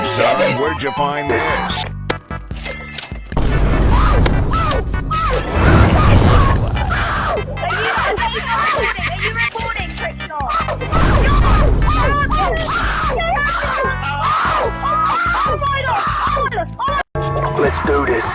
Son, where'd you find this? Let's do this.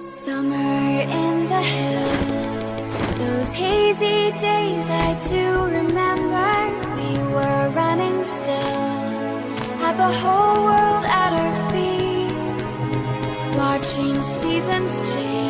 Summer in the hills, those hazy days I do remember. We were running still, had the whole world at our feet, watching seasons change.